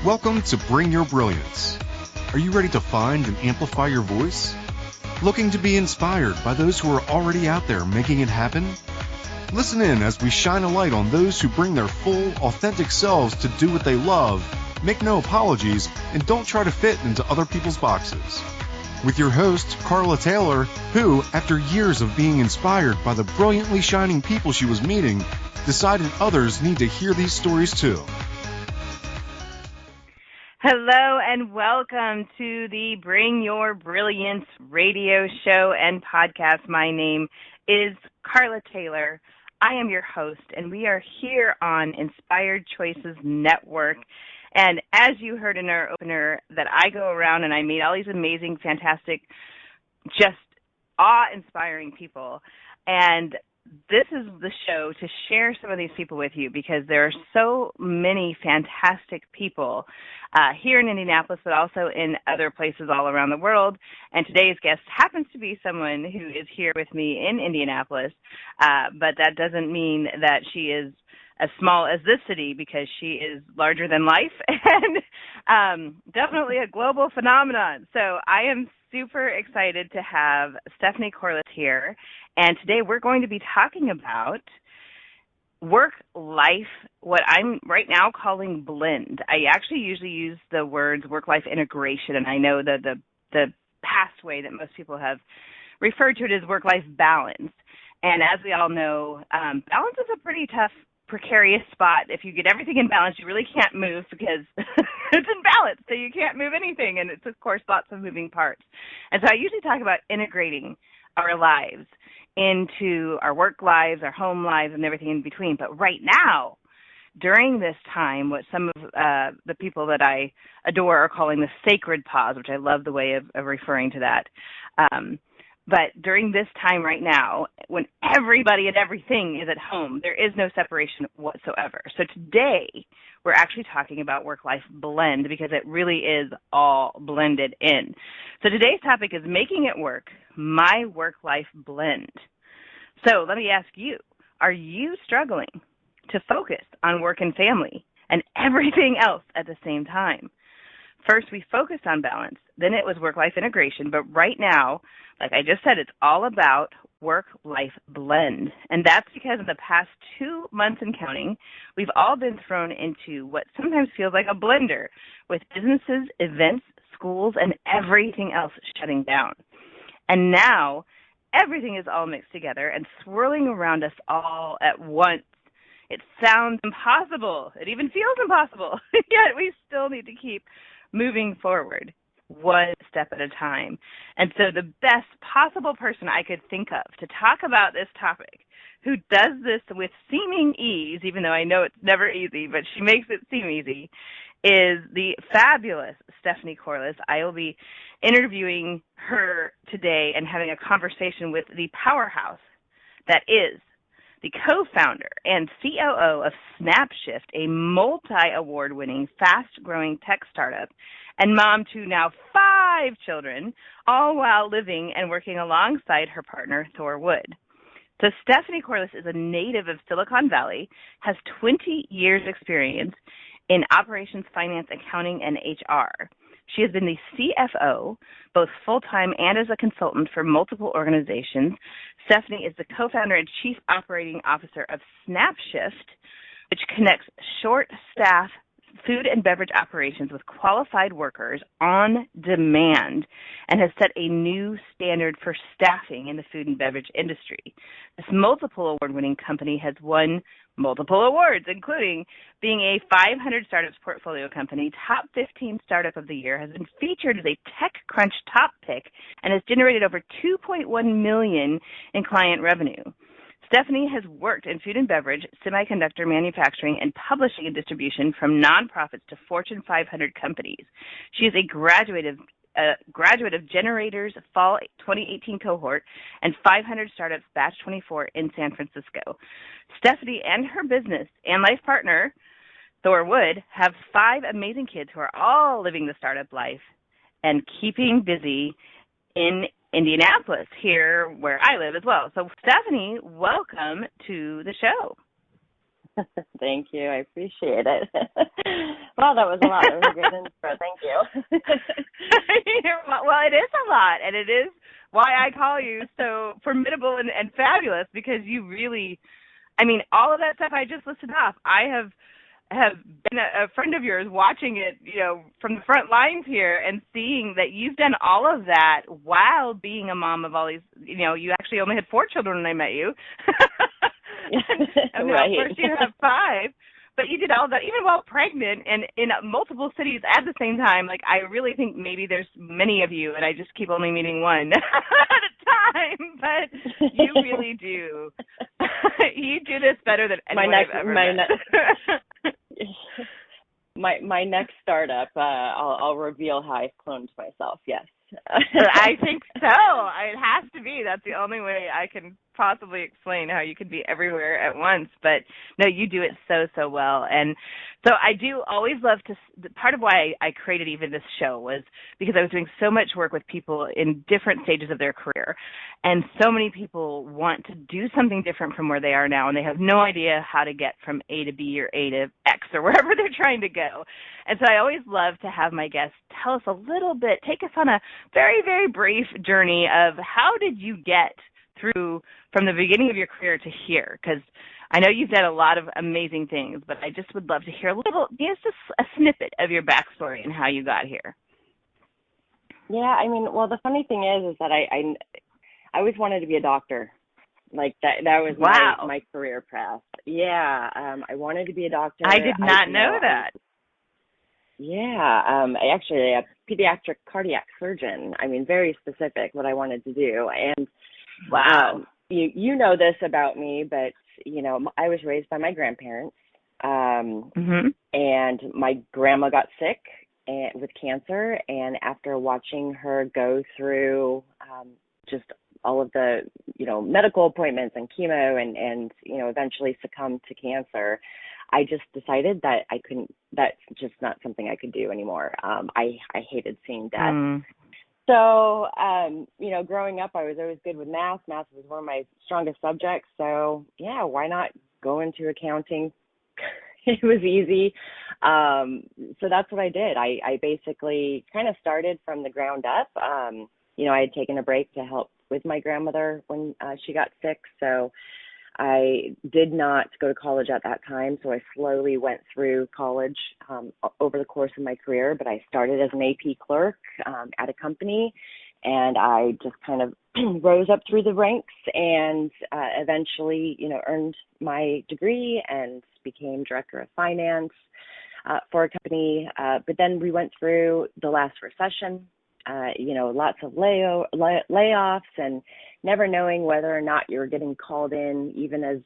Welcome to Bring Your Brilliance. Are you ready to find and amplify your voice? Looking to be inspired by those who are already out there making it happen? Listen in as we shine a light on those who bring their full, authentic selves to do what they love, make no apologies, and don't try to fit into other people's boxes. With your host, Carla Taylor, who, after years of being inspired by the brilliantly shining people she was meeting, decided others need to hear these stories too. Hello and welcome to the Bring Your Brilliance radio show and podcast. My name is Carla Taylor. I am your host, and we are here on Inspired Choices Network. And as you heard in our opener, that I go around and I meet all these amazing, fantastic, just awe-inspiring people. And this is the show to share some of these people with you because there are so many fantastic people here in Indianapolis, but also in other places all around the world. And today's guest happens to be someone who is here with me in Indianapolis, but that doesn't mean that she is as small as this city because she is larger than life and definitely a global phenomenon. So I am super excited to have Stephanie Corliss here. And today we're going to be talking about work-life, what I'm right now calling blend. I actually usually use the words work-life integration, and I know that the past way that most people have referred to it is work-life balance. And as we all know, balance is a pretty tough, precarious spot. If you get everything in balance, you really can't move because it's in balance, so you can't move anything, and it's, of course, lots of moving parts. And so I usually talk about integrating our lives into our work lives, our home lives, and everything in between. But right now, during this time, what some of the people that I adore are calling the sacred pause, which I love the way of referring to that. But during this time right now, when everybody and everything is at home, there is no separation whatsoever. So today, we're actually talking about work-life blend because it really is all blended in. So today's topic is making it work, my work-life blend. So let me ask you, are you struggling to focus on work and family and everything else at the same time? First, we focused on balance. Then it was work-life integration. But right now, like I just said, it's all about work-life blend. And that's because in the past 2 months and counting, we've all been thrown into what sometimes feels like a blender with businesses, events, schools, and everything else shutting down. And now everything is all mixed together and swirling around us all at once. It sounds impossible. It even feels impossible. Yet we still need to keep moving forward one step at a time. And so the best possible person I could think of to talk about this topic, who does this with seeming ease, even though I know it's never easy, but she makes it seem easy, is the fabulous Stephanie Corliss. I will be interviewing her today and having a conversation with the powerhouse that is the co-founder and COO of SnapShyft, a multi-award-winning, fast-growing tech startup, and mom to now 5 children, all while living and working alongside her partner, Thor Wood. So Stephanie Corliss is a native of Silicon Valley, has 20 years experience in operations, finance, accounting, and HR. She has been the CFO, both full-time and as a consultant for multiple organizations. Stephanie is the co-founder and chief operating officer of SnapShyft, which connects short-staff food and beverage operations with qualified workers on demand and has set a new standard for staffing in the food and beverage industry. This multiple award-winning company has won multiple awards, including being a 500 Startups Portfolio Company, Top 15 Startup of the Year, has been featured as a TechCrunch top pick, and has generated over $2.1 million in client revenue. Stephanie has worked in food and beverage, semiconductor manufacturing, and publishing and distribution from nonprofits to Fortune 500 companies. She is a graduate of Generators Fall 2018 cohort and 500 Startups Batch 24 in San Francisco. Stephanie and her business and life partner, Thor Wood, have 5 amazing kids who are all living the startup life and keeping busy in Indianapolis, here where I live as well. So, Stephanie, welcome to the show. Thank you. I appreciate it. Wow, that was a lot. That was a great intro. Thank you. Well, it is a lot, and it is why I call you so formidable and fabulous, because you really, I mean, all of that stuff I just listed off, I have been a friend of yours watching it, from the front lines here and seeing that you've done all of that while being a mom of all these, you actually only had 4 children when I met you. And right. Of course you have 5, but you did all that even while pregnant and in multiple cities at the same time. Like, I really think maybe there's many of you and I just keep only meeting one at a time, but you really do. You do this better than anyone I've ever met. My next startup, I'll reveal how I cloned myself. Yes. I think so. It has to be. That's the only way I can possibly explain how you could be everywhere at once. But no, you do it so well. And so I do always love to, part of why I created even this show was because I was doing so much work with people in different stages of their career. And so many people want to do something different from where they are now, and they have no idea how to get from A to B or A to X or wherever they're trying to go. And so I always love to have my guests tell us a little bit, take us on a very, very brief journey of how did you get through from the beginning of your career to here? Because I know you've done a lot of amazing things, but I just would love to hear a little, just a snippet of your backstory and how you got here. Yeah, I mean, well, the funny thing is that I always wanted to be a doctor. Like that was my career path. Yeah, I wanted to be a doctor. I did not know that. I actually a pediatric cardiac surgeon. I mean, very specific what I wanted to do. And wow, you know this about me, but I was raised by my grandparents, and my grandma got sick with cancer, and after watching her go through just all of the medical appointments and chemo and eventually succumb to cancer, I just decided that I couldn't. That's just not something I could do anymore. I hated seeing death. So, growing up, I was always good with math. Math was one of my strongest subjects. So, yeah, why not go into accounting? It was easy. So that's what I did. I basically kind of started from the ground up. I had taken a break to help with my grandmother when she got sick. So I did not go to college at that time, so I slowly went through college over the course of my career, but I started as an AP clerk at a company, and I just kind of rose up through the ranks and eventually, earned my degree and became director of finance for a company. But then we went through the last recession, lots of layoffs and never knowing whether or not you're getting called in, even as,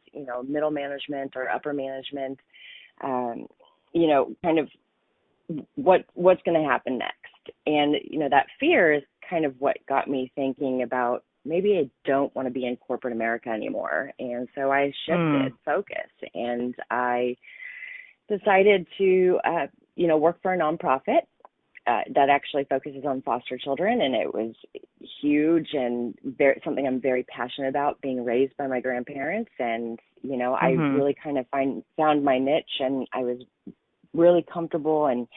middle management or upper management, kind of what's going to happen next. And, that fear is kind of what got me thinking about maybe I don't want to be in corporate America anymore. And so I shifted focus, and I decided to, work for a nonprofit that actually focuses on foster children, and it was huge and something I'm very passionate about, being raised by my grandparents. And I really kind of found my niche, and I was really comfortable, and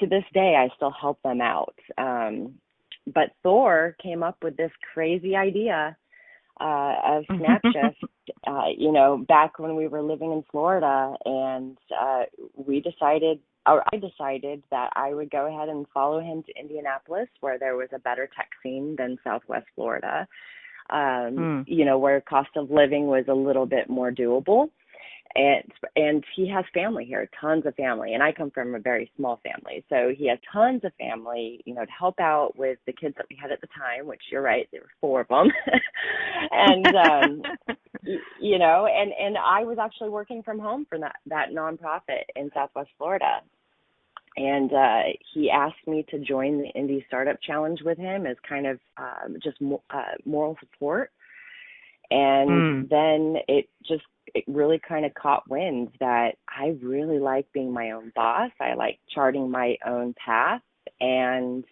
to this day I still help them out. But Thor came up with this crazy idea of SnapShyft, back when we were living in Florida, and I decided that I would go ahead and follow him to Indianapolis, where there was a better tech scene than Southwest Florida, where cost of living was a little bit more doable. And he has family here, tons of family. And I come from a very small family. So he has tons of family, to help out with the kids that we had at the time, which you're right, there were 4 of them. And, and I was actually working from home for that nonprofit in Southwest Florida. And he asked me to join the Indie Startup Challenge with him as kind of just moral support. And then it really kind of caught wind that I really like being my own boss. I like charting my own path. And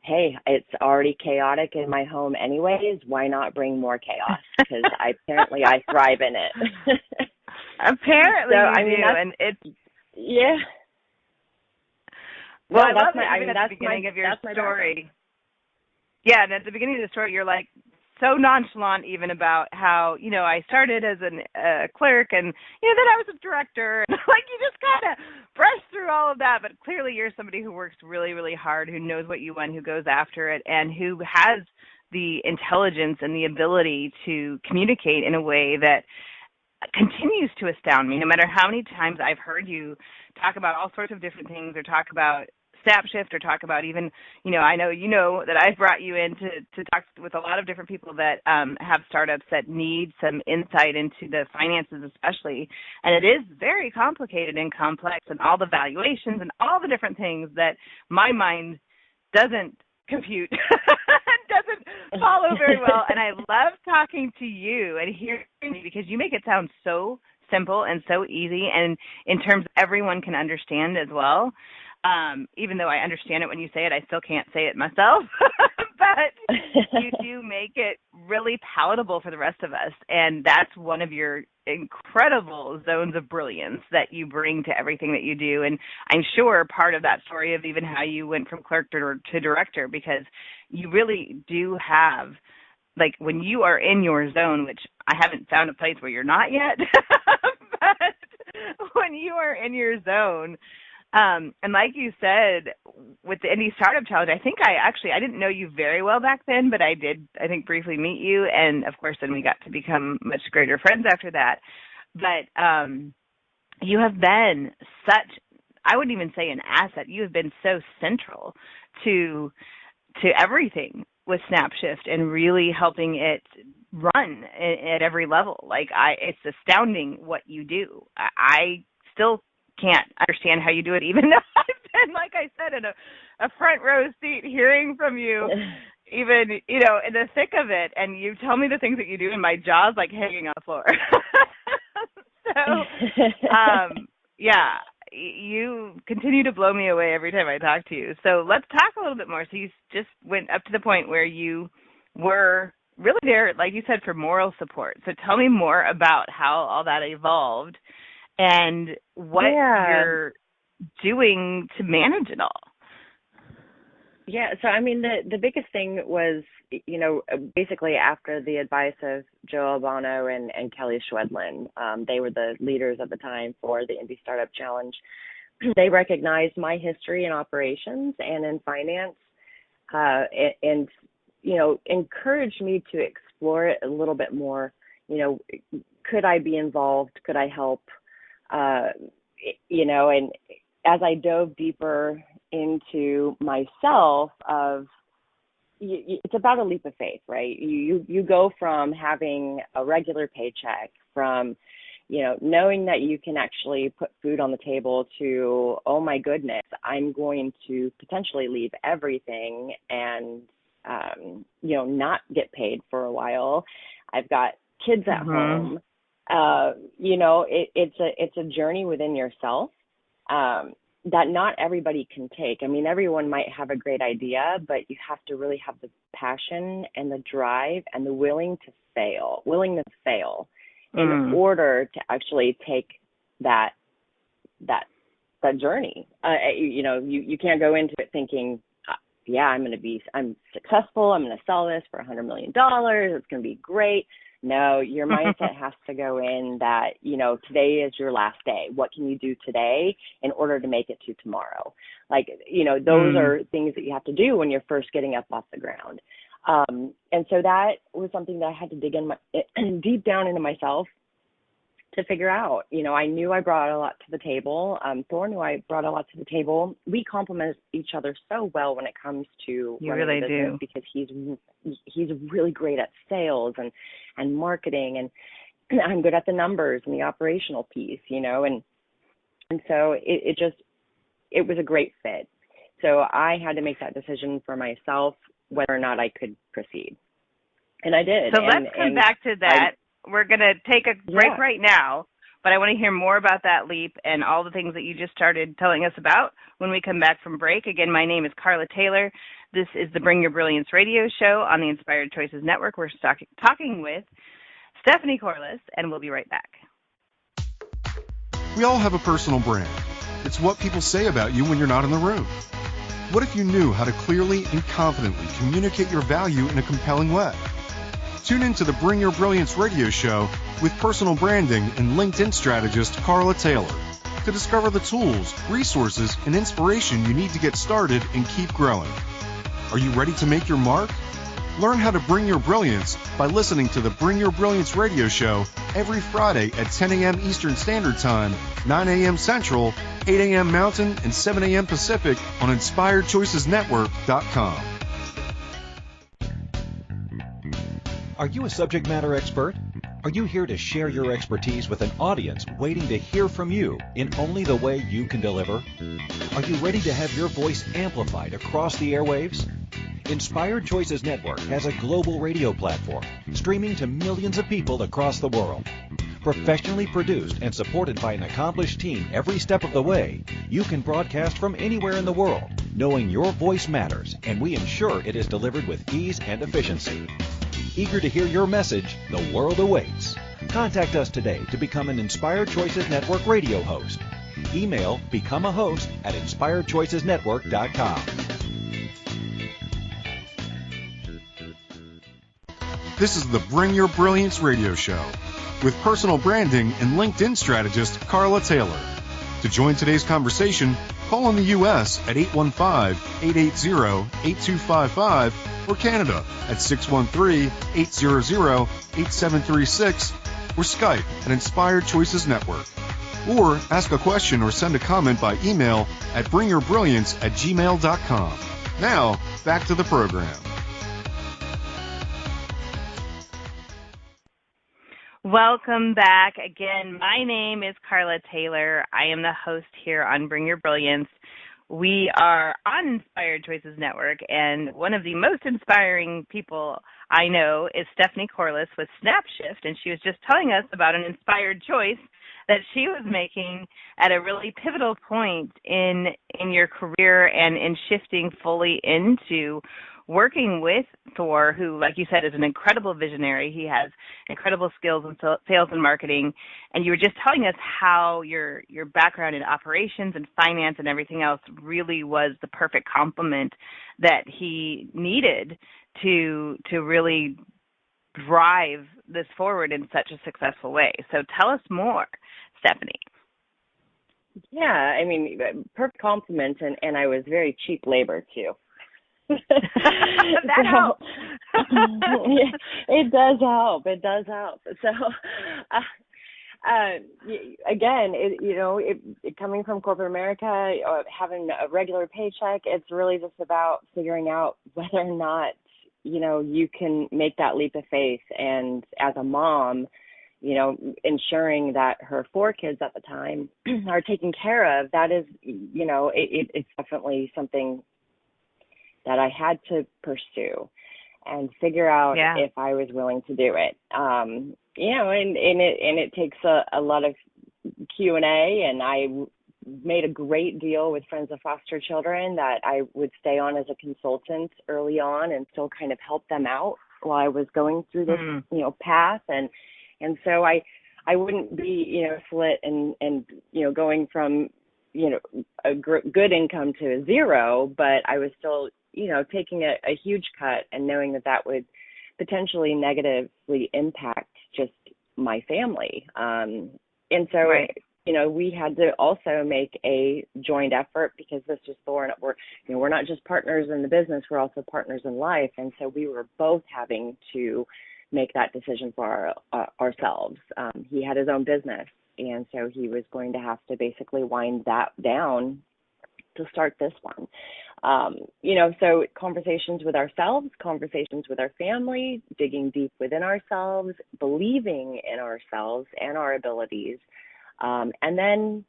hey, it's already chaotic in my home anyways. Why not bring more chaos? Because I thrive in it. Apparently so, you do, and it's yeah. well. No, I love that's my. it I even mean, at the that's my. beginning of your That's my story. background. Yeah, and at the beginning of the story, you're like so nonchalant even about how, I started as a clerk and, then I was a director. And like you just kind of brush through all of that. But clearly you're somebody who works really, really hard, who knows what you want, who goes after it, and who has the intelligence and the ability to communicate in a way that continues to astound me, no matter how many times I've heard you talk about all sorts of different things or talk about SnapShyft or talk about even, I know that I've brought you in to talk with a lot of different people that have startups that need some insight into the finances especially. And it is very complicated and complex, and all the valuations and all the different things that my mind doesn't compute, doesn't follow very well. And I love talking to you and hearing you because you make it sound so simple and so easy, and in terms everyone can understand as well. Even though I understand it when you say it, I still can't say it myself. But you do make it really palatable for the rest of us. And that's one of your incredible zones of brilliance that you bring to everything that you do. And I'm sure part of that story of even how you went from clerk to director, because you really do have, like, when you are in your zone, which I haven't found a place where you're not yet, but when you are in your zone, and like you said, with the Indie Startup Challenge, I didn't know you very well back then, but I did, I think, briefly meet you. And of course, then we got to become much greater friends after that. But you have been such, I wouldn't even say an asset. You have been so central to everything with SnapShyft and really helping it run at every level. Like, it's astounding what you do. I still can't understand how you do it, even though I've been, like I said, in a front row seat hearing from you, even, in the thick of it, and you tell me the things that you do and my jaw's like hanging on the floor. So, yeah, you continue to blow me away every time I talk to you. So let's talk a little bit more. So you just went up to the point where you were really there, like you said, for moral support. So tell me more about how all that evolved and what you're doing to manage it all. Yeah, so I mean, the biggest thing was, basically after the advice of Joe Albano and Kelly Schwedlin, they were the leaders at the time for the Indie Startup Challenge. They recognized my history in operations and in finance, and encouraged me to explore it a little bit more. Could I be involved? Could I help? And as I dove deeper into myself, it's about a leap of faith, right? You go from having a regular paycheck, from knowing that you can actually put food on the table, to, oh my goodness, I'm going to potentially leave everything and not get paid for a while. I've got kids at home. It's a journey within yourself that not everybody can take. I mean, everyone might have a great idea, but you have to really have the passion and the drive and the willingness to fail in order to actually take that journey. You can't go into it thinking, I'm successful, I'm going to sell this for $100 million, it's going to be great. No, your mindset has to go in that, today is your last day. What can you do today in order to make it to tomorrow? Like, those are things that you have to do when you're first getting up off the ground. And so that was something that I had to dig in deep down into myself to figure out. I knew I brought a lot to the table. Thor knew I brought a lot to the table. We complement each other so well when it comes to running a business, because he's really great at sales and marketing, and I'm good at the numbers and the operational piece, and so it was a great fit. So I had to make that decision for myself whether or not I could proceed, and I did. So let's come back to that. We're going to take a break right now, but I want to hear more about that leap and all the things that you just started telling us about when we come back from break. Again, my name is Carla Taylor. This is the Bring Your Brilliance radio show on the Inspired Choices Network. We're talking with Stephanie Corliss, and we'll be right back. We all have a personal brand. It's what people say about you when you're not in the room. What if you knew how to clearly and confidently communicate your value in a compelling way? Tune in to the Bring Your Brilliance radio show with personal branding and LinkedIn strategist Carla Taylor to discover the tools, resources, and inspiration you need to get started and keep growing. Are you ready to make your mark? Learn how to bring your brilliance by listening to the Bring Your Brilliance radio show every Friday at 10 a.m. Eastern Standard Time, 9 a.m. Central, 8 a.m. Mountain, and 7 a.m. Pacific on InspiredChoicesNetwork.com. Are you a subject matter expert? Are you here to share your expertise with an audience waiting to hear from you in only the way you can deliver? Are you ready to have your voice amplified across the airwaves? Inspired Choices Network has a global radio platform streaming to millions of people across the world. Professionally produced and supported by an accomplished team every step of the way, you can broadcast from anywhere in the world, knowing your voice matters, and we ensure it is delivered with ease and efficiency. Eager to hear your message, the world awaits. Contact us today to become an Inspired Choices Network radio host. Email becomeahost@inspiredchoicesnetwork.com. This is the Bring Your Brilliance radio show with personal branding and LinkedIn strategist Carla Taylor. To join today's conversation, call in the U.S. at 815-880-8255 or Canada at 613-800-8736 or Skype at Inspired Choices Network. Or ask a question or send a comment by email at bringyourbrilliance@gmail.com. Now, back to the program. Welcome back. Again, my name is Carla Taylor. I am the host here on Bring Your Brilliance. We are on Inspired Choices Network, and one of the most inspiring people I know is Stephanie Corliss with SnapShyft, and she was just telling us about an inspired choice that she was making at a really pivotal point in your career and in shifting fully into working with Thor, who, like you said, is an incredible visionary. He has incredible skills in sales and marketing. And you were just telling us how your background in operations and finance and everything else really was the perfect complement that he needed to really drive this forward in such a successful way. So tell us more, Stephanie. Yeah, I mean, perfect compliment, and I was very cheap labor too. That helps. It does help. It does help. So, again, coming from corporate America, having a regular paycheck, it's really just about figuring out whether or not, you can make that leap of faith. And as a mom, ensuring that her 4 kids at the time are taken care of, that is, it's definitely something that I had to pursue and figure out if I was willing to do it. And it takes a lot of Q&A, and I made a great deal with Friends of Foster Children that I would stay on as a consultant early on and still kind of help them out while I was going through this, path. And so I wouldn't be, slit and going from, a good income to zero, but I was still, taking a huge cut and knowing that would potentially negatively impact just my family. And so, right. We had to also make a joint effort because this was Thor, and we're not just partners in the business, we're also partners in life. And so we were both having to make that decision for ourselves. He had his own business, and so he was going to have to basically wind that down to start this one. So conversations with ourselves, conversations with our family, digging deep within ourselves, believing in ourselves and our abilities, and then,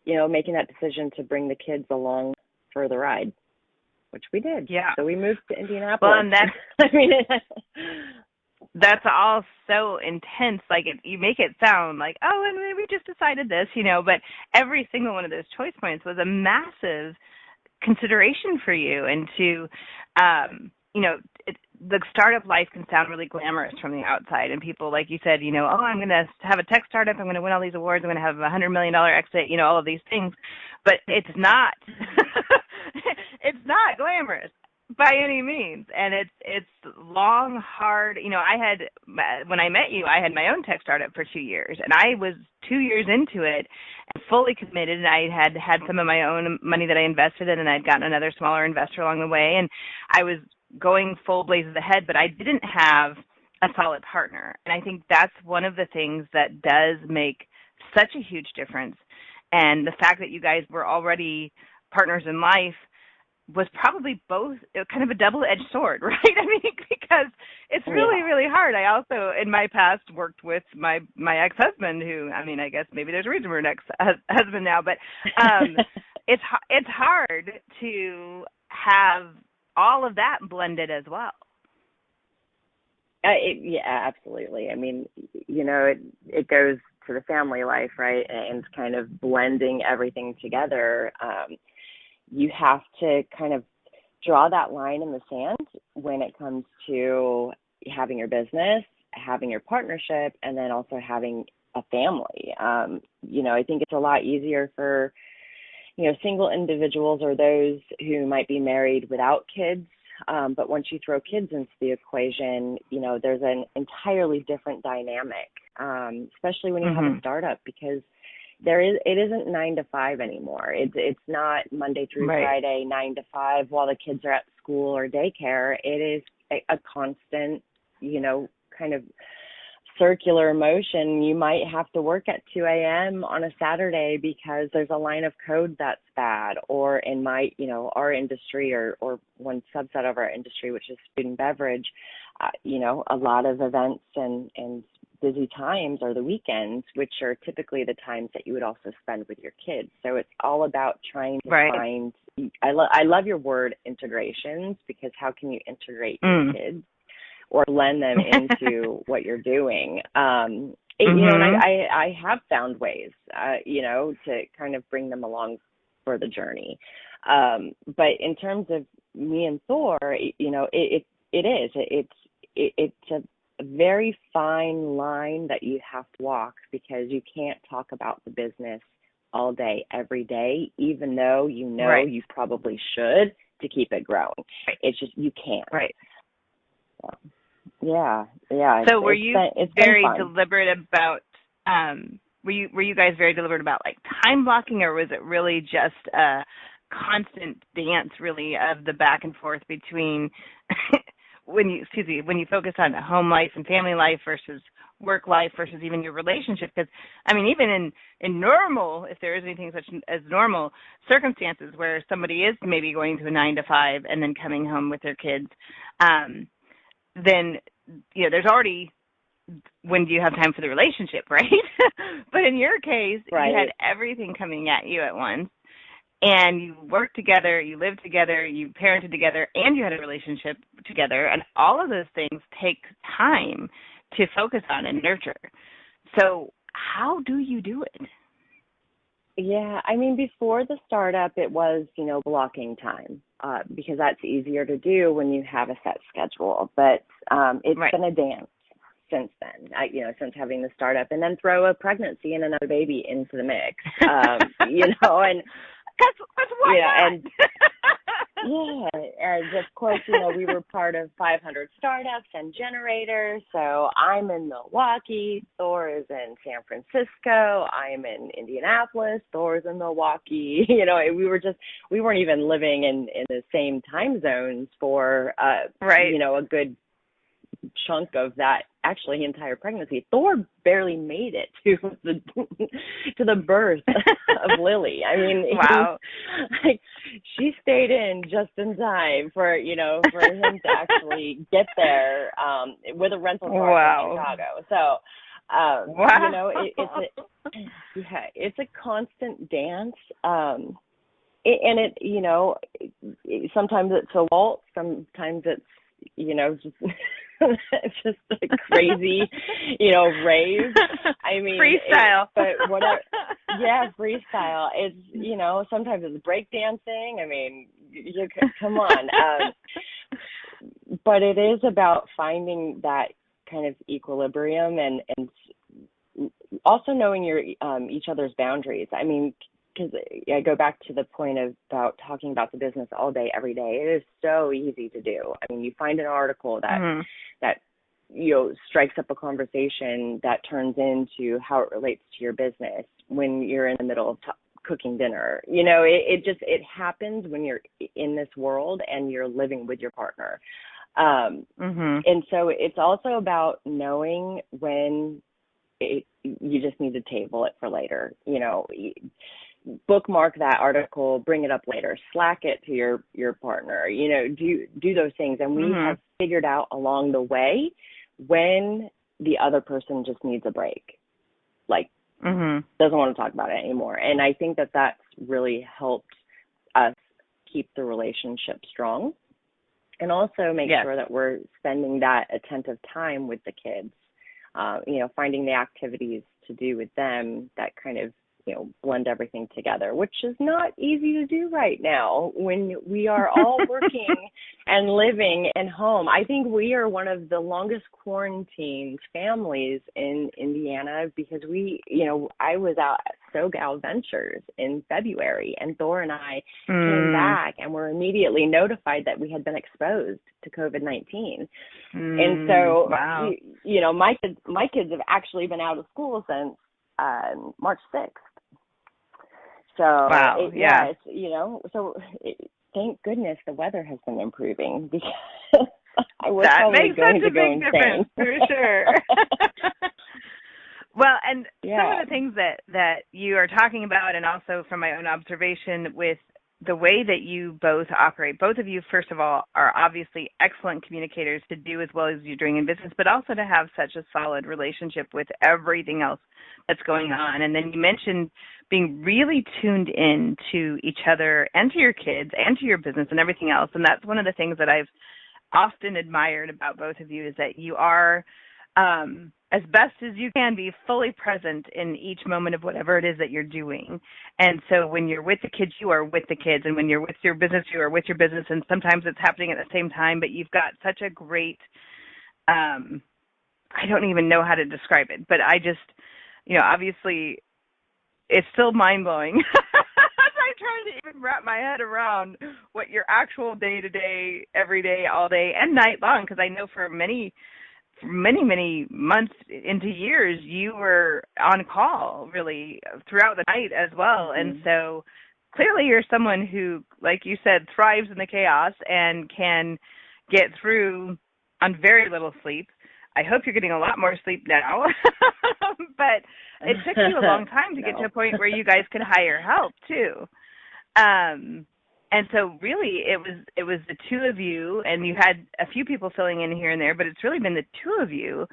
making that decision to bring the kids along for the ride, which we did. Yeah. So we moved to Indianapolis. Well, and that's, that's all so intense. Like, you make it sound like, oh, and we just decided this, but every single one of those choice points was a massive consideration for you, and to the startup life can sound really glamorous from the outside, and people, like you said, oh, I'm going to have a tech startup, I'm going to win all these awards, I'm going to have $100 million exit, all of these things, but it's not. It's not glamorous by any means, and it's long, hard. When I met you, I had my own tech startup for 2 years, and I was 2 years into it and fully committed, and I had some of my own money that I invested in, and I'd gotten another smaller investor along the way, and I was going full blazes ahead, but I didn't have a solid partner. And I think that's one of the things that does make such a huge difference. And the fact that you guys were already partners in life was probably both kind of a double-edged sword, right? I mean, because it's really, really hard. I also, in my past, worked with my ex-husband who, I guess maybe there's a reason we're an ex-husband now, but it's hard to have all of that blended as well. Yeah, absolutely. I mean, it goes to the family life, right? And kind of blending everything together. You have to kind of draw that line in the sand when it comes to having your business, having your partnership, and then also having a family. I think it's a lot easier for single individuals or those who might be married without kids. But once you throw kids into the equation, there's an entirely different dynamic, especially when you have a startup, because it isn't 9 to 5 anymore. It's not Monday through Friday, 9 to 5 while the kids are at school or daycare. It is a constant, kind of circular motion. You might have to work at 2 a.m. on a Saturday because there's a line of code that's bad, or in our industry or one subset of our industry, which is food and beverage, a lot of events and busy times are the weekends, which are typically the times that you would also spend with your kids. So it's all about trying to find, I love your word integrations, because how can you integrate your kids or lend them into what you're doing? And I have found ways, to kind of bring them along for the journey. But in terms of me and Thor, it's a very fine line that you have to walk, because you can't talk about the business all day, every day, even though you probably should to keep it growing. It's just, you can't. Right. Yeah. So were you very deliberate about, were you guys very deliberate about like time blocking, or was it really just a constant dance really of the back and forth between when you focus on home life and family life versus work life versus even your relationship? Because even in normal, if there is anything such as normal circumstances where somebody is maybe going to a 9 to 5 and then coming home with their kids, then there's already, when do you have time for the relationship, right? But in your case, you had everything coming at you at once, and you worked together, you lived together, you parented together, and you had a relationship together, and all of those things take time to focus on and nurture. So how do you do it? Yeah, before the startup, it was, blocking time, because that's easier to do when you have a set schedule. But it's been a dance since then, since having the startup, and then throw a pregnancy and another baby into the mix, and that's why not? And of course, we were part of 500 startups and generators. So I'm in Milwaukee, Thor is in San Francisco, I'm in Indianapolis, Thor is in Milwaukee. We weren't even living in the same time zones for a good chunk of that entire pregnancy. Thor barely made it to the birth of Lily. Wow. She stayed in just in time for him to actually get there with a rental car in Chicago. So it's a constant dance. Sometimes it's a waltz, sometimes it's it's just a crazy, rave. Freestyle. But whatever. Yeah, freestyle. It's, sometimes it's breakdancing. Come on. but it is about finding that kind of equilibrium and also knowing your each other's boundaries. I mean, because I go back to the point about talking about the business all day, every day. It is so easy to do. I mean, you find an article that strikes up a conversation that turns into how it relates to your business when you're in the middle of cooking dinner. It happens when you're in this world and you're living with your partner. And so it's also about knowing when you just need to table it for later. Bookmark that article, bring it up later, Slack it to your partner, do those things. And we have figured out along the way when the other person just needs a break, doesn't want to talk about it anymore. And I think that that's really helped us keep the relationship strong, and also make sure that we're spending that attentive time with the kids, finding the activities to do with them that kind of, blend everything together, which is not easy to do right now when we are all working and living in home. I think we are one of the longest quarantined families in Indiana because I was out at SoGal Ventures in February, and Thor and I came back and were immediately notified that we had been exposed to COVID-19. And so, my kids have actually been out of school since March 6th. So, thank goodness the weather has been improving, because I was probably going to go insane. For sure. Well, and some of the things that you are talking about, and also from my own observation with the way that you both operate, both of you, first of all, are obviously excellent communicators to do as well as you're doing in business, but also to have such a solid relationship with everything else that's going on. And then you mentioned being really tuned in to each other and to your kids and to your business and everything else. And that's one of the things that I've often admired about both of you, is that you are, as best as you can be, fully present in each moment of whatever it is that you're doing. And so when you're with the kids, you are with the kids. And when you're with your business, you are with your business. And sometimes it's happening at the same time, but you've got such a great, I don't even know how to describe it, but I just, obviously it's still mind-blowing. I'm trying to even wrap my head around what your actual day-to-day, every day, all day, and night long, because I know for many months into years, you were on call really throughout the night as well. And so clearly you're someone who, like you said, thrives in the chaos and can get through on very little sleep. I hope you're getting a lot more sleep now, but it took you a long time to get to a point where you guys could hire help too. And so really it was the two of you, and you had a few people filling in here and there, but it's really been the two of you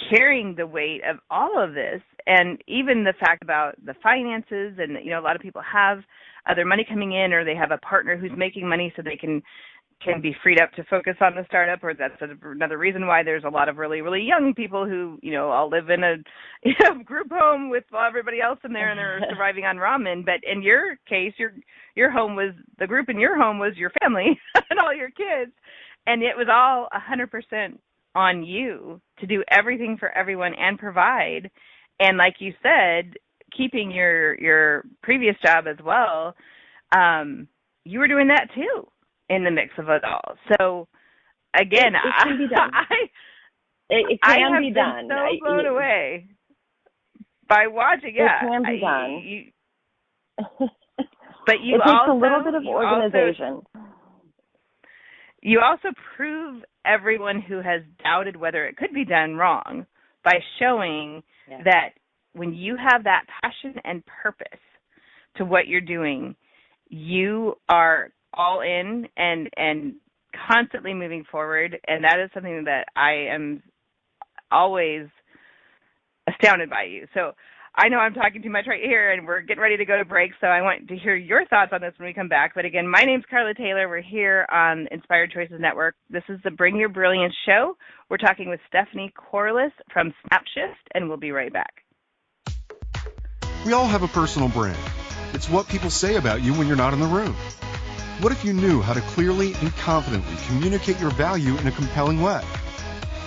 carrying the weight of all of this. And even the fact about the finances, and, a lot of people have other money coming in, or they have a partner who's making money so they can be freed up to focus on the startup, or that's another reason why there's a lot of really, really young people who, all live in a group home with everybody else in there, and they're surviving on ramen. But in your case, your home was, the group in your home was your family and all your kids, and it was all 100% on you to do everything for everyone and provide. And like you said, keeping your previous job as well, you were doing that too in the mix of it all. So again, it can be done. It can be done. I have been so blown away by watching. It can be done. But you it also, takes a little bit of organization. You also prove everyone who has doubted whether it could be done wrong by showing that when you have that passion and purpose to what you're doing, you are all in and constantly moving forward. And that is something that I am always astounded by you. So I know I'm talking too much right here, and we're getting ready to go to break, so I want to hear your thoughts on this when we come back. But again, my name's Carla Taylor. We're here on Inspired Choices Network. This is the Bring Your Brilliance show. We're talking with Stephanie Corliss from SnapShyft, and we'll be right back. We all have a personal brand. It's what people say about you when you're not in the room. What if you knew how to clearly and confidently communicate your value in a compelling way?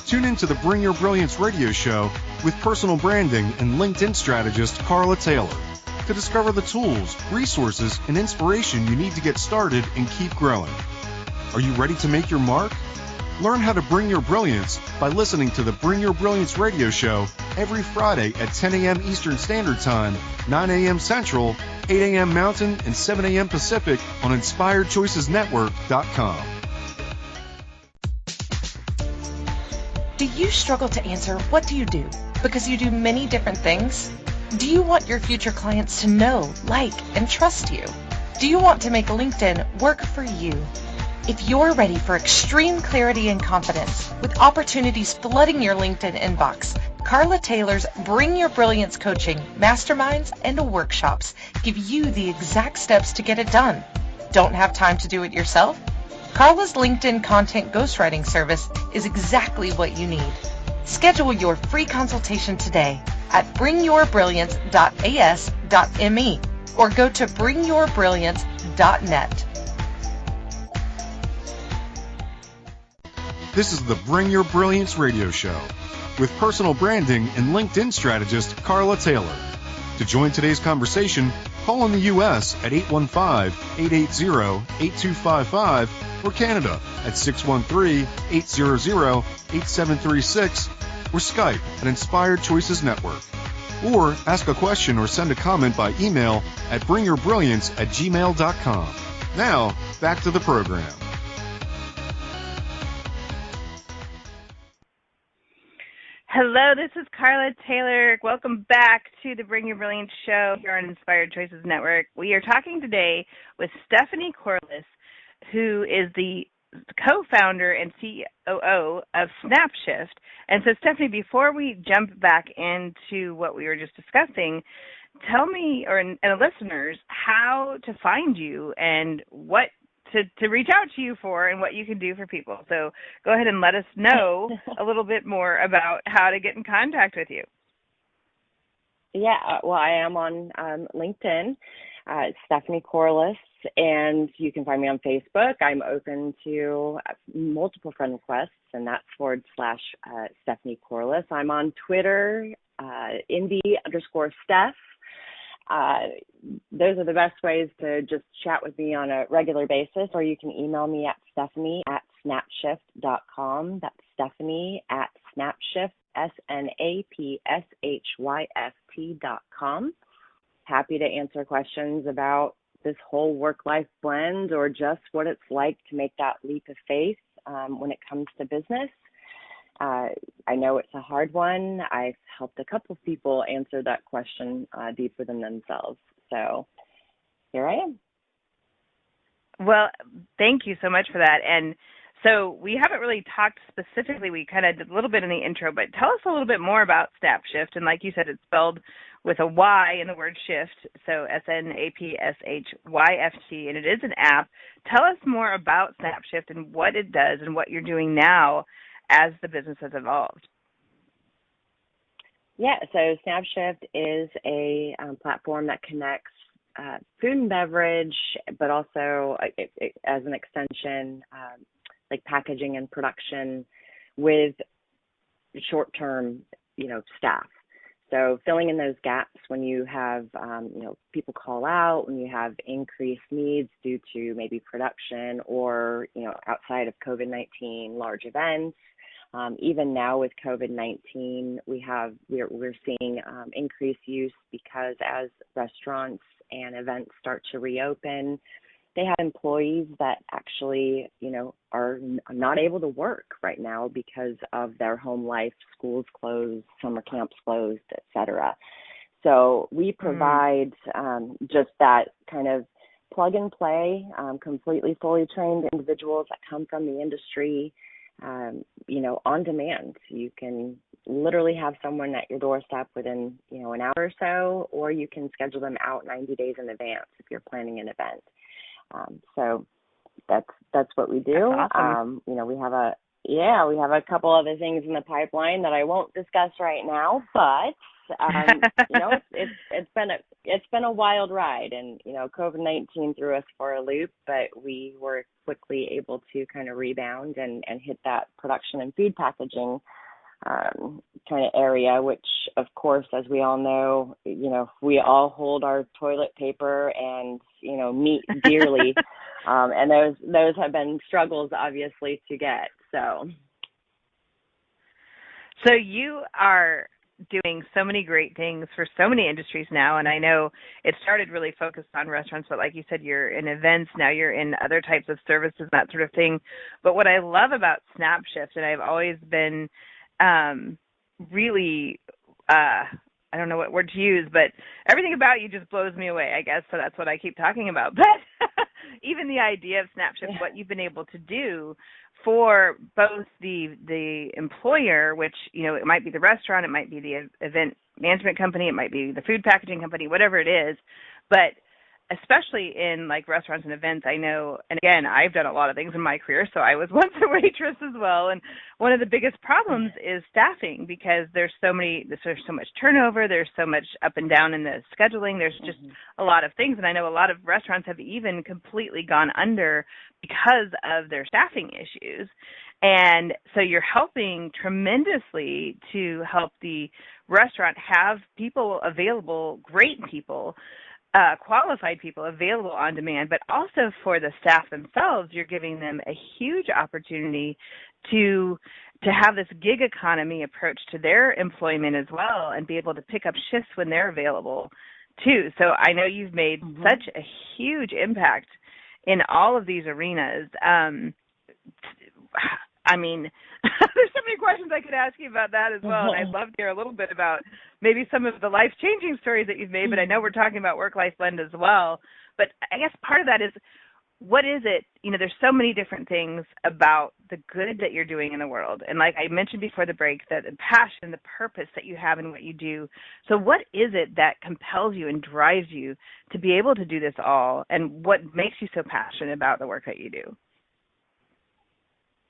Tune in to the Bring Your Brilliance radio show with personal branding and LinkedIn strategist Carla Taylor to discover the tools, resources, and inspiration you need to get started and keep growing. Are you ready to make your mark? Learn how to bring your brilliance by listening to the Bring Your Brilliance radio show every Friday at 10 a.m. Eastern Standard Time, 9 a.m. Central, 8 a.m. Mountain, and 7 a.m. Pacific on InspiredChoicesNetwork.com. Do you struggle to answer what do you do because you do many different things? Do you want your future clients to know, like, and trust you? Do you want to make LinkedIn work for you? If you're ready for extreme clarity and confidence with opportunities flooding your LinkedIn inbox, Carla Taylor's Bring Your Brilliance coaching, masterminds, and workshops give you the exact steps to get it done. Don't have time to do it yourself? Carla's LinkedIn content ghostwriting service is exactly what you need. Schedule your free consultation today at bringyourbrilliance.as.me or go to bringyourbrilliance.net. This is the Bring Your Brilliance radio show with personal branding and LinkedIn strategist Carla Taylor. To join today's conversation, call in the U.S. at 815-880-8255 or Canada at 613-800-8736 or Skype at Inspired Choices Network. Or ask a question or send a comment by email at bringyourbrilliance@gmail.com. Now, back to the program. Hello, this is Carla Taylor. Welcome back to the Bring Your Brilliance show here on Inspired Choices Network. We are talking today with Stephanie Corliss, who is the co-founder and COO of SnapShyft. And so, Stephanie, before we jump back into what we were just discussing, tell me and the listeners how to find you and what to reach out to you for and what you can do for people. So go ahead and let us know a little bit more about how to get in contact with you. Yeah, well, I am on LinkedIn, Stephanie Corliss, and you can find me on Facebook. I'm open to multiple friend requests, and that's / Stephanie Corliss. I'm on Twitter, Indy_Steph. Those are the best ways to just chat with me on a regular basis, or you can email me at Stephanie@SnapShyft.com. That's Stephanie at SnapShyft, SnapShyft.com. Happy to answer questions about this whole work-life blend or just what it's like to make that leap of faith when it comes to business. I know it's a hard one. I've helped a couple of people answer that question deeper than themselves. So here I am. Well, thank you so much for that. And so we haven't really talked specifically. We kind of did a little bit in the intro, but tell us a little bit more about SnapShyft. And like you said, it's spelled with a Y in the word shift, so SnapShyft, and it is an app. Tell us more about SnapShyft and what it does and what you're doing now as the business has evolved. Yeah, so SnapShyft is a platform that connects food and beverage, but also as an extension, like packaging and production with short-term, staff. So filling in those gaps when you have, people call out, when you have increased needs due to maybe production or, outside of COVID-19 large events. Even now with COVID-19, we're seeing increased use because as restaurants and events start to reopen, they have employees that actually, are not able to work right now because of their home life, schools closed, summer camps closed, et cetera. So we provide just that kind of plug and play, completely fully trained individuals that come from the industry, on demand. You can literally have someone at your doorstep within, an hour or so, or you can schedule them out 90 days in advance if you're planning an event. So that's what we do. That's awesome. We have a couple other things in the pipeline that I won't discuss right now, but It's been a wild ride, and COVID-19 threw us for a loop, but we were quickly able to kind of rebound and hit that production and food packaging kind of area, which of course, as we all know, we all hold our toilet paper and meat dearly, and those have been struggles obviously to get. So you are doing so many great things for so many industries now, and I know it started really focused on restaurants, but like you said, you're in events, now you're in other types of services, that sort of thing. But what I love about SnapShyft, and I've always been really, I don't know what word to use, but everything about you just blows me away, I guess, so that's what I keep talking about. But even the idea of SnapShyft, what you've been able to do for both the employer, which, it might be the restaurant, it might be the event management company, it might be the food packaging company, whatever it is, but especially in like restaurants and events, I know, and again, I've done a lot of things in my career, so I was once a waitress as well, and one of the biggest problems is staffing, because there's so much turnover, there's so much up and down in the scheduling, there's just a lot of things, and I know a lot of restaurants have even completely gone under because of their staffing issues, and so you're helping tremendously to help the restaurant have people available, great people, qualified people available on demand, but also for the staff themselves, you're giving them a huge opportunity to have this gig economy approach to their employment as well, and be able to pick up shifts when they're available too. So I know you've made such a huge impact in all of these arenas. I mean, there's so many questions I could ask you about that as well, and I'd love to hear a little bit about maybe some of the life-changing stories that you've made, but I know we're talking about work-life blend as well. But I guess part of that is, what is it, there's so many different things about the good that you're doing in the world. And like I mentioned before the break, that the passion, the purpose that you have in what you do. So what is it that compels you and drives you to be able to do this all, and what makes you so passionate about the work that you do?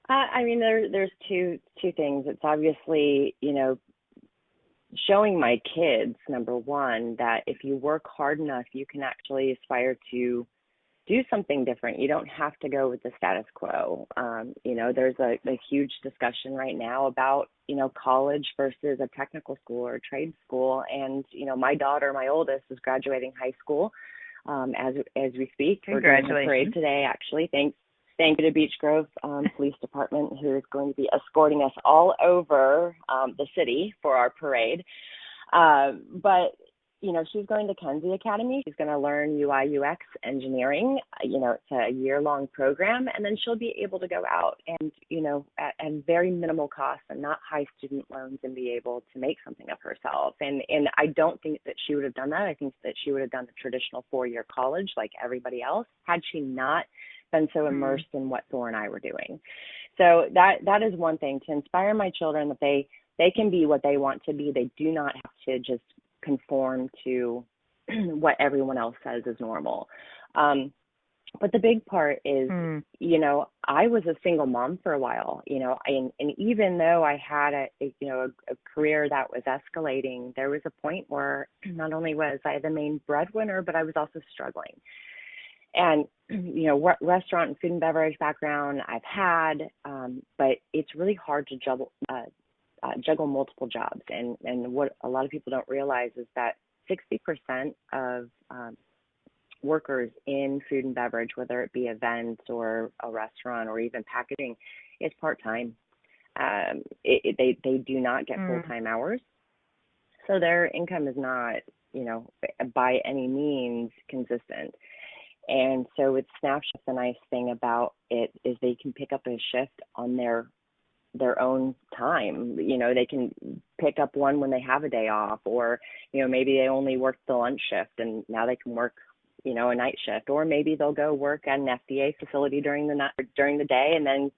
There's two things. It's obviously, showing my kids, number one, that if you work hard enough, you can actually aspire to do something different. You don't have to go with the status quo. There's a huge discussion right now about, college versus a technical school or a trade school. And, my daughter, my oldest, is graduating high school as we speak. Congratulations. We're doing the parade today, actually. Thank you to Beech Grove Police Department, who is going to be escorting us all over the city for our parade. But, she's going to Kenzie Academy. She's going to learn UI, UX engineering. It's a year-long program, and then she'll be able to go out and, at very minimal cost and not high student loans, and be able to make something of herself. And I don't think that she would have done that. I think that she would have done the traditional 4-year college like everybody else, had she not been so immersed in what Thor and I were doing. So that is one thing, to inspire my children that they can be what they want to be. They do not have to just conform to what everyone else says is normal. But the big part is, I was a single mom for a while, and even though I had a career that was escalating, there was a point where not only was I the main breadwinner, but I was also struggling. And, restaurant and food and beverage background I've had, but it's really hard to juggle multiple jobs. And what a lot of people don't realize is that 60% of workers in food and beverage, whether it be events or a restaurant or even packaging, is part-time. They do not get full-time hours. So their income is not, by any means consistent. And so with SnapShyft, the nice thing about it is they can pick up a shift on their own time. They can pick up one when they have a day off, or, maybe they only work the lunch shift and now they can work, a night shift, or maybe they'll go work at an FDA facility during the day and then,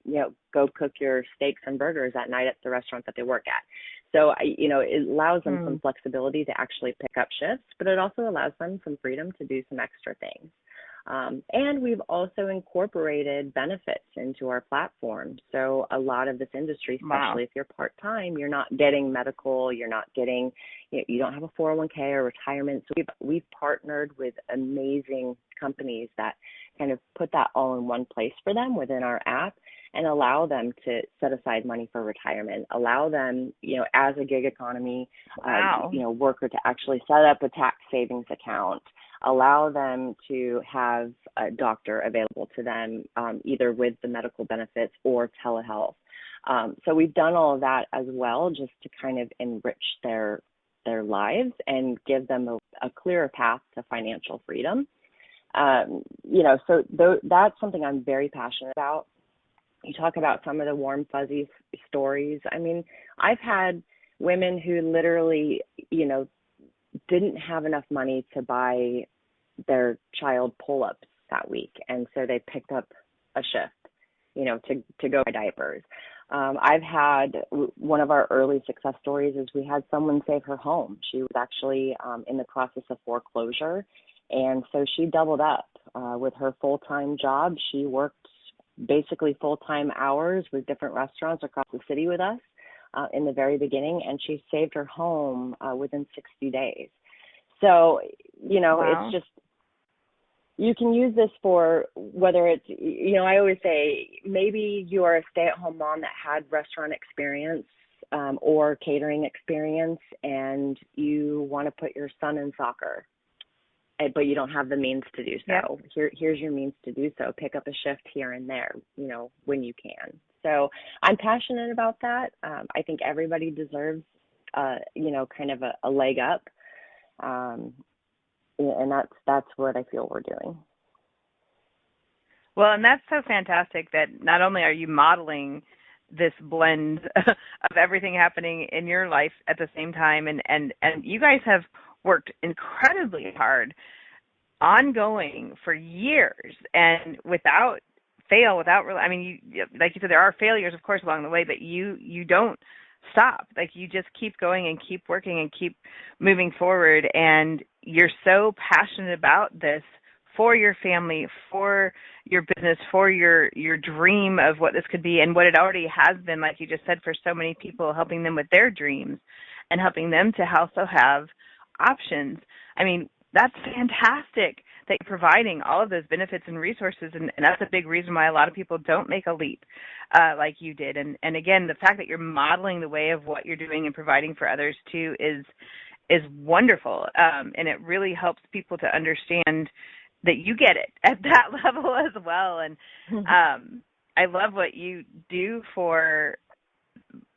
go cook your steaks and burgers at night at the restaurant that they work at. So, it allows them some flexibility to actually pick up shifts, but it also allows them some freedom to do some extra things. And we've also incorporated benefits into our platform. So a lot of this industry, especially if you're part-time, you're not getting medical, you're not getting, you don't have a 401k or retirement. So we've partnered with amazing companies that kind of put that all in one place for them within our app and allow them to set aside money for retirement, allow them, as a gig economy, worker to actually set up a tax savings account, allow them to have a doctor available to them, either with the medical benefits or telehealth. So we've done all of that as well, just to kind of enrich their lives and give them a clearer path to financial freedom. So that's something I'm very passionate about. You talk about some of the warm, fuzzy stories. I mean, I've had women who literally, didn't have enough money to buy their child pull-ups that week. And so they picked up a shift, to go buy diapers. I've had one of our early success stories is we had someone save her home. She was actually in the process of foreclosure. And so she doubled up with her full-time job. She worked basically full-time hours with different restaurants across the city with us in the very beginning, and she saved her home within 60 days. So, It's just, you can use this for whether it's, I always say maybe you are a stay-at-home mom that had restaurant experience or catering experience, and you want to put your son in soccer, but you don't have the means to do so. Yep. Here's your means to do so. Pick up a shift here and there, when you can. So I'm passionate about that. I think everybody deserves, kind of a leg up. And that's what I feel we're doing. Well, and that's so fantastic that not only are you modeling this blend of everything happening in your life at the same time, and you guys have worked incredibly hard, ongoing for years, and without fail, like you said, there are failures, of course, along the way, but you don't stop. Like, you just keep going and keep working and keep moving forward, and you're so passionate about this for your family, for your business, for your dream of what this could be and what it already has been, like you just said, for so many people, helping them with their dreams and helping them to also have options. I mean, that's fantastic that you're providing all of those benefits and resources, and that's a big reason why a lot of people don't make a leap like you did. And again, the fact that you're modeling the way of what you're doing and providing for others too is wonderful, and it really helps people to understand that you get it at that level as well. And I love what you do for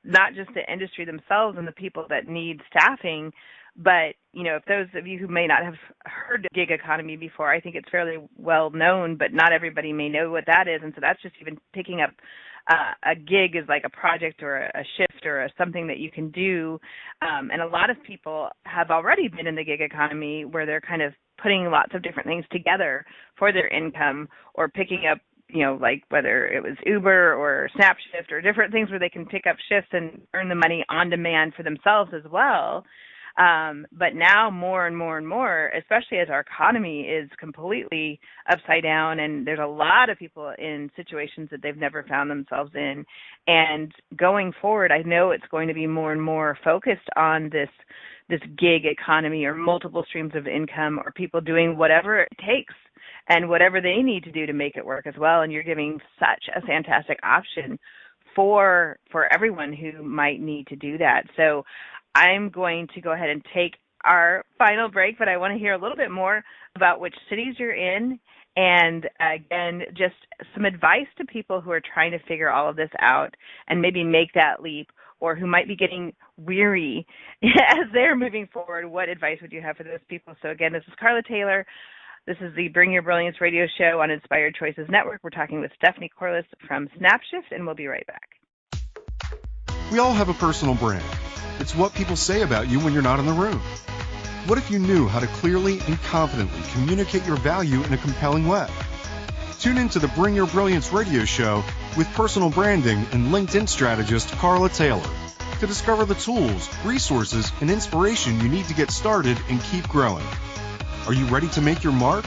not just the industry themselves and the people that need staffing, but, if those of you who may not have heard of gig economy before, I think it's fairly well known, but not everybody may know what that is. And so that's just even picking up a gig is like a project or a shift or something that you can do. And a lot of people have already been in the gig economy where they're kind of putting lots of different things together for their income, or picking up, like whether it was Uber or SnapShyft or different things where they can pick up shifts and earn the money on demand for themselves as well. But now more and more and more, especially as our economy is completely upside down, and there's a lot of people in situations that they've never found themselves in. And going forward, I know it's going to be more and more focused on this gig economy, or multiple streams of income, or people doing whatever it takes and whatever they need to do to make it work as well. And you're giving such a fantastic option for everyone who might need to do that. So I'm going to go ahead and take our final break, but I want to hear a little bit more about which cities you're in, and again, just some advice to people who are trying to figure all of this out and maybe make that leap, or who might be getting weary as they're moving forward. What advice would you have for those people? So again, this is Carla Taylor. This is the Bring Your Brilliance radio show on Inspired Choices Network. We're talking with Stephanie Corliss from SnapShyft, and we'll be right back. We all have a personal brand. It's what people say about you when you're not in the room. What if you knew how to clearly and confidently communicate your value in a compelling way? Tune into the Bring Your Brilliance radio show with personal branding and LinkedIn strategist Carla Taylor to discover the tools, resources, and inspiration you need to get started and keep growing. Are you ready to make your mark?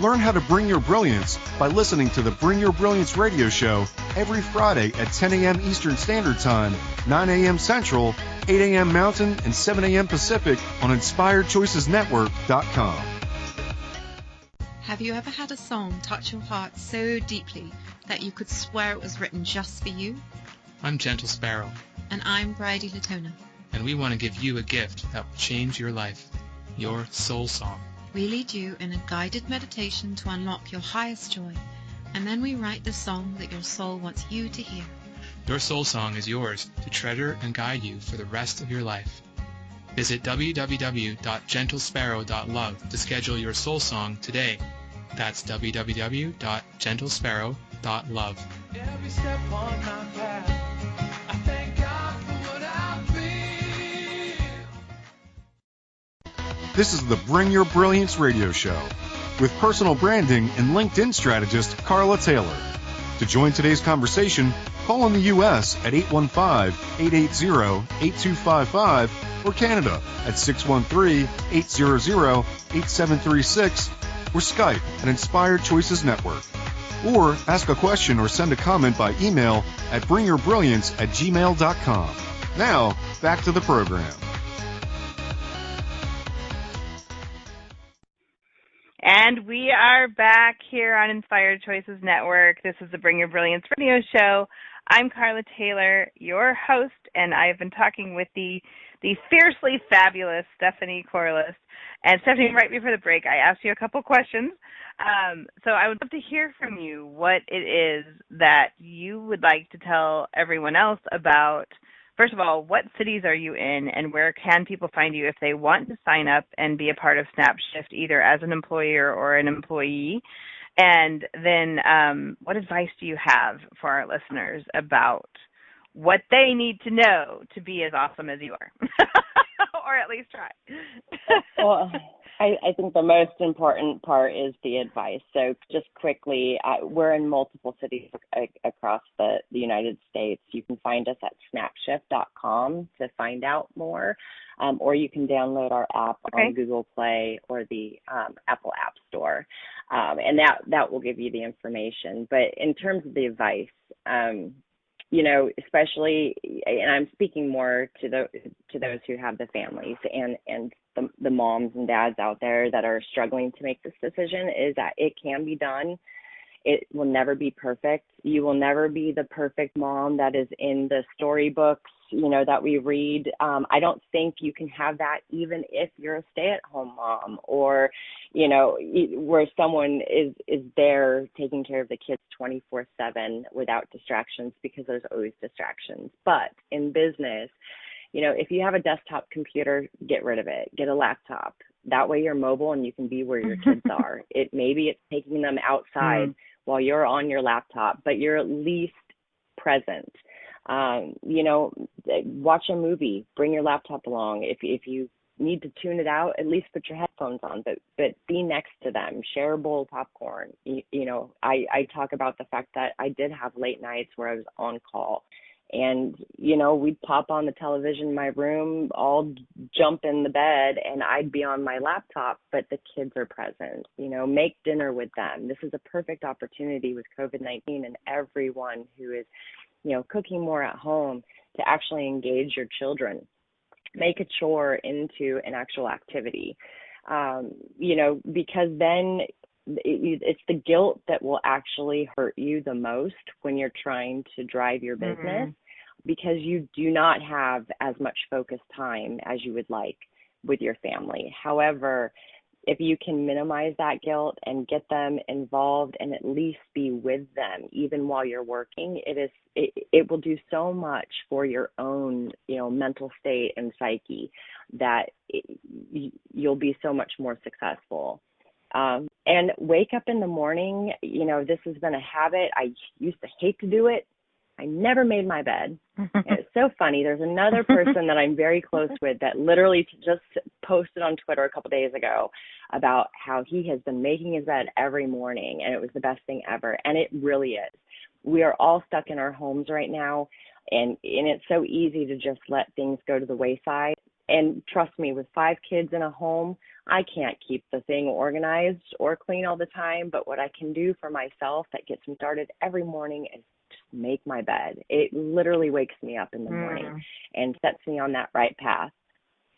Learn how to bring your brilliance by listening to the Bring Your Brilliance radio show every Friday at 10 a.m. Eastern Standard Time, 9 a.m. Central, 8 a.m. Mountain, and 7 a.m. Pacific on InspiredChoicesNetwork.com. Have you ever had a song touch your heart so deeply that you could swear it was written just for you? I'm Gentle Sparrow. And I'm Bridie Latona. And we want to give you a gift that will change your life, your soul song. We lead you in a guided meditation to unlock your highest joy, and then we write the song that your soul wants you to hear. Your soul song is yours to treasure and guide you for the rest of your life. Visit www.gentlesparrow.love to schedule your soul song today. That's www.gentlesparrow.love. Every step on my path, I thank God for what I feel. This is the Bring Your Brilliance radio show with personal branding and LinkedIn strategist Carla Taylor. To join today's conversation, call in the U.S. at 815-880-8255 or Canada at 613-800-8736 or Skype at Inspired Choices Network. Or ask a question or send a comment by email at bringyourbrilliance@gmail.com. Now, back to the program. And we are back here on Inspired Choices Network. This is the Bring Your Brilliance radio show. I'm Carla Taylor, your host, and I've been talking with the fiercely fabulous Stephanie Corliss. And Stephanie, right before the break, I asked you a couple questions. So I would love to hear from you what it is that you would like to tell everyone else about. First of all, what cities are you in, and where can people find you if they want to sign up and be a part of SnapShyft, either as an employer or an employee? And then what advice do you have for our listeners about what they need to know to be as awesome as you are? Or at least try. Well, I think the most important part is the advice. So just quickly, we're in multiple cities across the United States. You can find us at SnapShyft.com to find out more, or you can download our app on Google Play or the Apple App Store, and that will give you the information. But in terms of the advice, you know, especially, and I'm speaking more to those who have the families and the moms and dads out there that are struggling to make this decision, is that it can be done. It will never be perfect. You will never be the perfect mom that is in the storybooks, you know, that we read. I don't think you can have that even if you're a stay-at-home mom, or, you know, where someone is there taking care of the kids 24/7 without distractions, because there's always distractions. But in business, you know, if you have a desktop computer, get rid of it. Get a laptop. That way you're mobile and you can be where your kids are. Maybe it's taking them outside while you're on your laptop, but you're at least present. You know, watch a movie. Bring your laptop along. If you need to tune it out, at least put your headphones on, but be next to them. Share a bowl of popcorn. You know, I talk about the fact that I did have late nights where I was on call. And, you know, we'd pop on the television in my room, all jump in the bed, and I'd be on my laptop, but the kids are present. You know, make dinner with them. This is a perfect opportunity with COVID-19 and everyone who is, you know, cooking more at home to actually engage your children. Make a chore into an actual activity, you know, because then it's the guilt that will actually hurt you the most when you're trying to drive your business, because you do not have as much focused time as you would like with your family. However, if you can minimize that guilt and get them involved and at least be with them even while you're working, it will do so much for your own, you know, mental state and psyche that you'll be so much more successful. And wake up in the morning. You know, this has been a habit. I used to hate to do it. I never made my bed. It's so funny. There's another person that I'm very close with that literally just posted on Twitter a couple days ago about how he has been making his bed every morning, and it was the best thing ever. And it really is. We are all stuck in our homes right now, and it's so easy to just let things go to the wayside. And trust me, with 5 kids in a home, I can't keep the thing organized or clean all the time, but what I can do for myself that gets me started every morning is just make my bed. It literally wakes me up in the morning and sets me on that right path.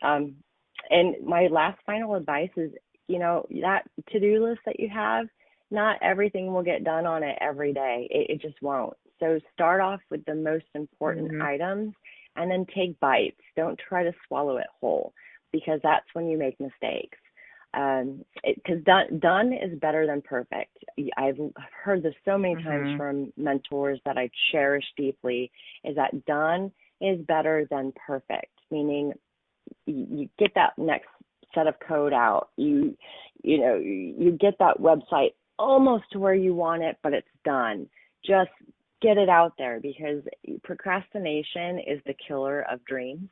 And my last final advice is, that to-do list that you have, not everything will get done on it every day. It just won't. So start off with the most important items and then take bites. Don't try to swallow it whole, because that's when you make mistakes. Because done is better than perfect. I've heard this so many times from mentors that I cherish deeply, is that done is better than perfect, meaning you get that next set of code out. You get that website almost to where you want it, but it's done. Just get it out there, because procrastination is the killer of dreams.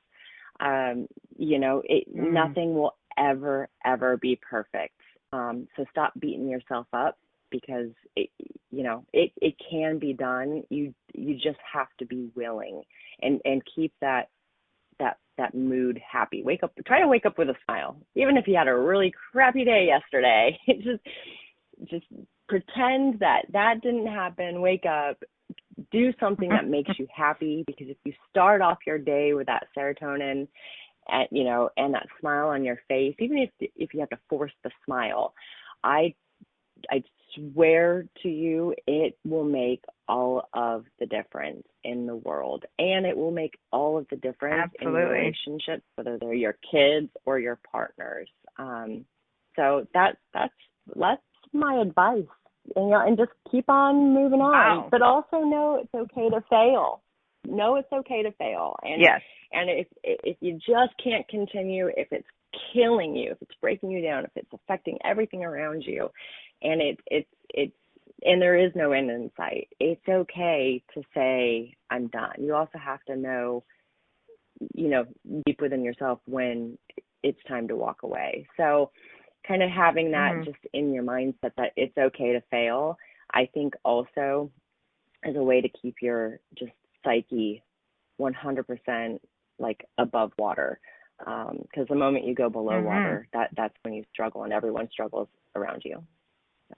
Nothing will ever be perfect. So stop beating yourself up, because it can be done. You just have to be willing and keep that mood happy. Try to wake up with a smile, even if you had a really crappy day yesterday. Just pretend that didn't happen. Wake up, do something that makes you happy, because if you start off your day with that serotonin and that smile on your face, even if you have to force the smile, I swear to you, it will make all of the difference in the world, and it will make all of the difference in relationships, whether they're your kids or your partners. So that's my advice, and just keep on moving on. Wow. But also know it's okay to fail. And yes. And if you just can't continue, if it's killing you, if it's breaking you down, if it's affecting everything around you, and and there is no end in sight, it's okay to say, I'm done. You also have to know, deep within yourself when it's time to walk away. So kind of having that just in your mindset that it's okay to fail, I think also is a way to keep your just psyche 100% like above water. Because the moment you go below water, that's when you struggle, and everyone struggles around you. So,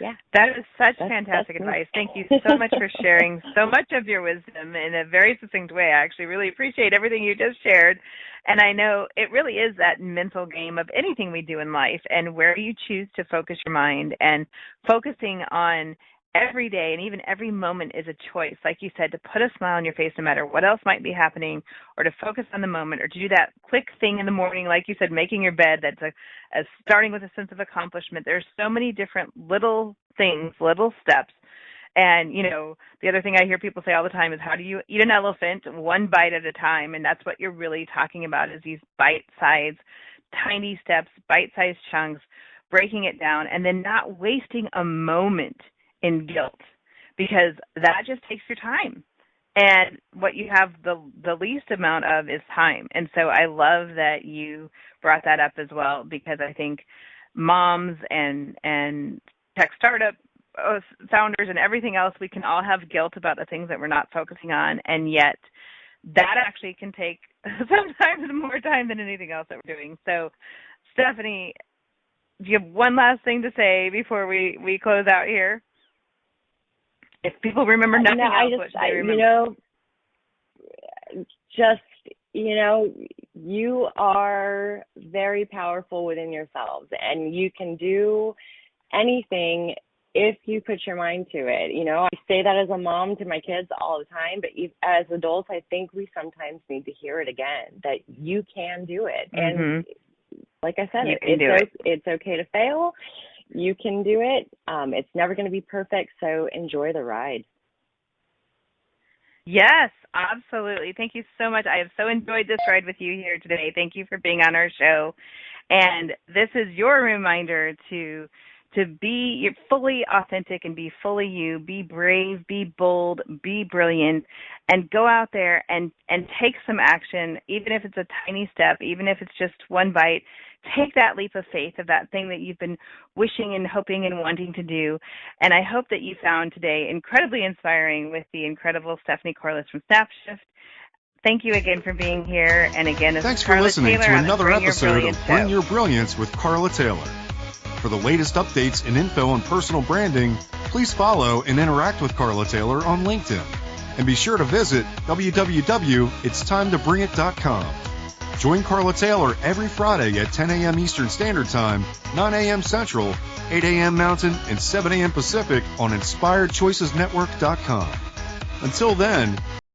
yeah. That is such fantastic advice. Thank you so much for sharing so much of your wisdom in a very succinct way. I actually really appreciate everything you just shared. And I know it really is that mental game of anything we do in life, and where you choose to focus your mind, and focusing on every day and even every moment is a choice. Like you said, to put a smile on your face no matter what else might be happening, or to focus on the moment, or to do that quick thing in the morning, like you said, making your bed, that's starting with a sense of accomplishment. There's so many different little things, little steps. And, the other thing I hear people say all the time is, how do you eat an elephant? One bite at a time. And that's what you're really talking about, is these bite-sized, tiny steps, bite-sized chunks, breaking it down, and then not wasting a moment in guilt, because that just takes your time. And what you have the least amount of is time. And so I love that you brought that up as well, because I think moms and tech startup founders and everything else, we can all have guilt about the things that we're not focusing on, and yet that actually can take sometimes more time than anything else that we're doing. So, Stephanie, do you have one last thing to say before we close out here? If people remember nothing else, what should they remember? You are very powerful within yourselves, and you can do anything if you put your mind to it. I say that as a mom to my kids all the time, but as adults, I think we sometimes need to hear it again, that you can do it. And like I said, it's okay to fail. You can do it. It's never going to be perfect, so enjoy the ride. Yes, absolutely. Thank you so much. I have so enjoyed this ride with you here today. Thank you for being on our show. And this is your reminder to be fully authentic and be fully you, be brave, be bold, be brilliant, and go out there and take some action, even if it's a tiny step, even if it's just one bite. Take that leap of faith of that thing that you've been wishing and hoping and wanting to do. And I hope that you found today incredibly inspiring with the incredible Stephanie Corliss from SnapShyft. Thank you again for being here. And again, this Thanks is for Carla listening Taylor to on the another Bring Your episode Brilliance of Bring show. Your Brilliance with Carla Taylor. For the latest updates and info on personal branding, please follow and interact with Carla Taylor on LinkedIn. And be sure to visit www.itstimetoBringIt.com. Join Carla Taylor every Friday at 10 a.m. Eastern Standard Time, 9 a.m. Central, 8 a.m. Mountain, and 7 a.m. Pacific on InspiredChoicesNetwork.com. Until then,